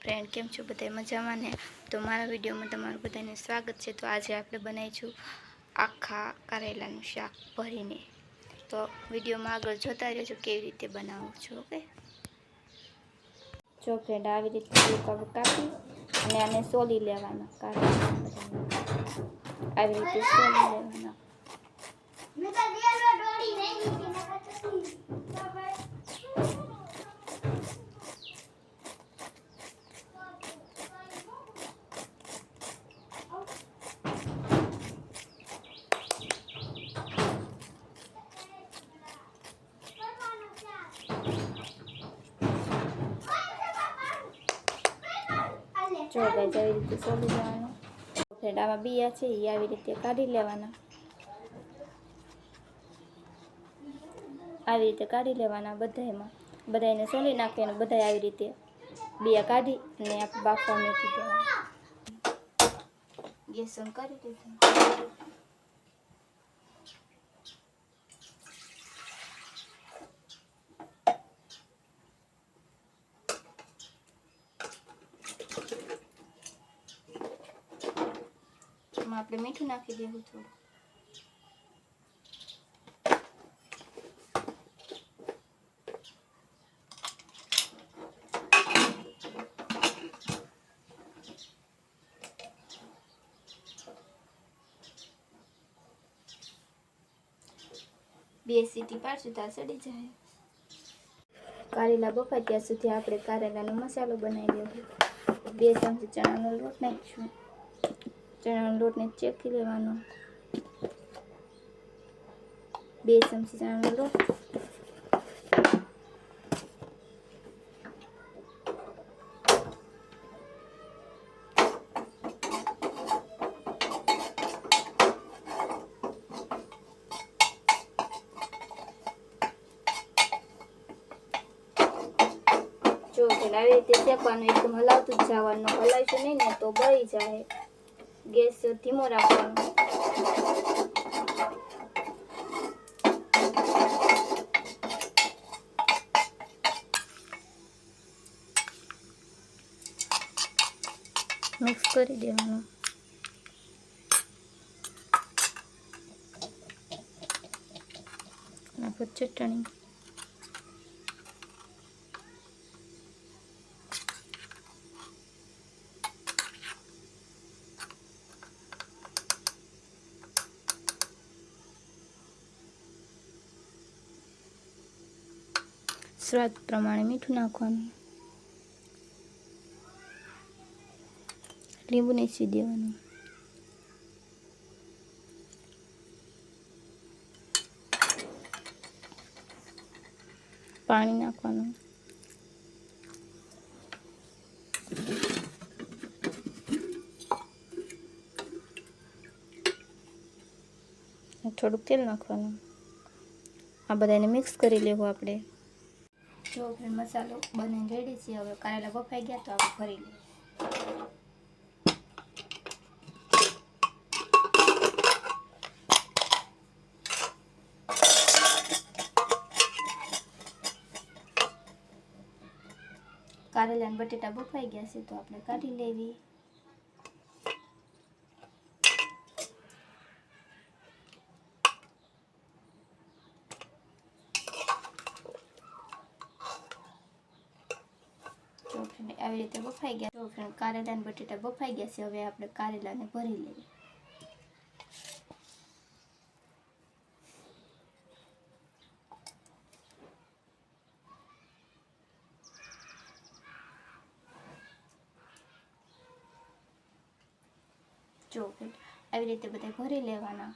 Friend કેમ છો બધા મજામાં ને? તો મારા વિડીયોમાં તમારું બધાને સ્વાગત છે। તો આજે આપણે બનાવીશું આખા કારેલાનું શાક ભરીને। તો વિડીયોમાં આગળ જોતા રહેજો કેવી રીતે બનાવું છું। ઓકે જો ફ્રેન્ડ આવી રીતે કાપી અને આને સોલી લેવાના કારેલા આવી રીતે સોલી લેવાના। જો ગાઈસ આવી રીતે સોલી લેવાનું। ફ્રેન્ડ આમાં બીયા છે એ આવી રીતે કાઢી લેવાના। આવી રીતે કાઢી લેવાના બધાને સોલી નાખી અને બધા આવી રીતે બીયા કાઢી અને આપણે બાફવા મૂકી દેવાના। ગેસ ઓન કરી દીધો। આપણે મીઠું નાખી દેવું થોડું। બે સીટી પાડશું તો સડી જાય। કારેલા બફાય ત્યાં સુધી આપણે કારેલાનો મસાલો બનાવી લેવો। 2 ચમચી ચણાનો લોટ નાખીશું। ચણાનો લોટને ચેકી લેવાનો। 2 ચમચી ચણાનો લોટ, જો આવી રીતે શેકવાનું, એકદમ હલાવતું જ જવાનું, હલાવીશું નહીં ને તો બળી જાય। ગેસ ધીમો રાખવાનો। મિક્સ કરી દેવાનું। નાખો ચટણી, સ્વાદ પ્રમાણે મીઠું નાખવાનું, લીંબુ નીચી દેવાનું, પાણી નાખવાનું, થોડુંક તેલ નાખવાનું। આ બધાને મિક્સ કરી લેવું આપણે। જો ફ્રેન્ડ મસાલો બનીને રેડી છે। હવે કારેલા બફાઈ ગયા તો આપણે ભરી લઈએ। કારેલા અને બટેટા બફાઈ ગયા છે તો આપણે કાઢી લેવી। આવી રીતે બફાઈ ગયા। જો ફ્રેન્ડ કારેલા અને બટેટા બફાઈ ગયા છે। હવે આપણે કારેલાને ભરી લઈએ। જો ફ્રેન્ડ આવી રીતે બધા ભરી લેવાના।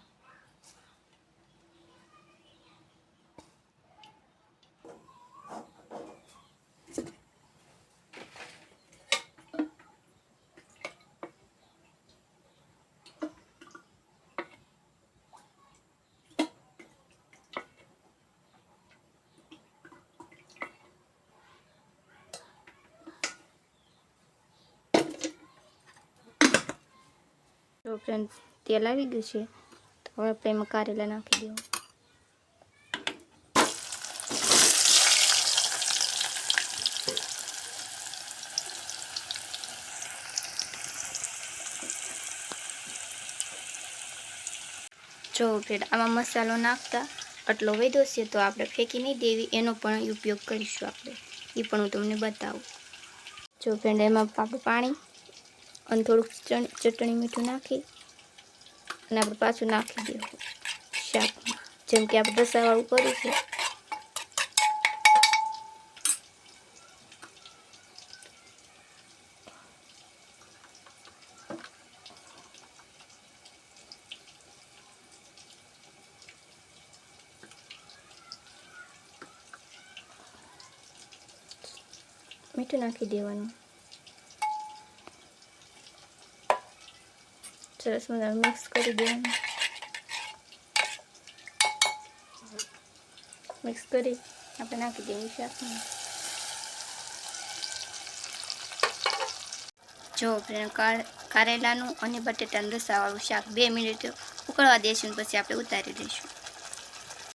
તો ફ્રેન્ડ તેલ આવી ગયું છે તો હવે આપણે એમાં કારેલા નાખી દેવું। જો ફ્રેન્ડ આમાં મસાલો નાખતા આટલો વધ્યો છે તો આપણે ફેંકી નહીં દેવી, એનો પણ ઉપયોગ કરીશું આપણે, એ પણ હું તમને બતાવું. જો ફ્રેન્ડ એમાં આપણે પાણી અને થોડુંક ચટણી મીઠું નાખી અને આપણે પાછું નાખી દેવું શાકમાં, જેમ કે આપણે રસાવાળું કર્યું છે. મીઠું નાખી દેવાનું, સરસ મજા મિક્સ કરી દેવાનું. મિક્સ કરી આપણે નાખી દઈએ શાકમાં. જો કારેલાનું અને બટેટાનું રસાવાળું શાક 2 મિનિટ ઉકળવા દઈશું, પછી આપણે ઉતારી દઈશું.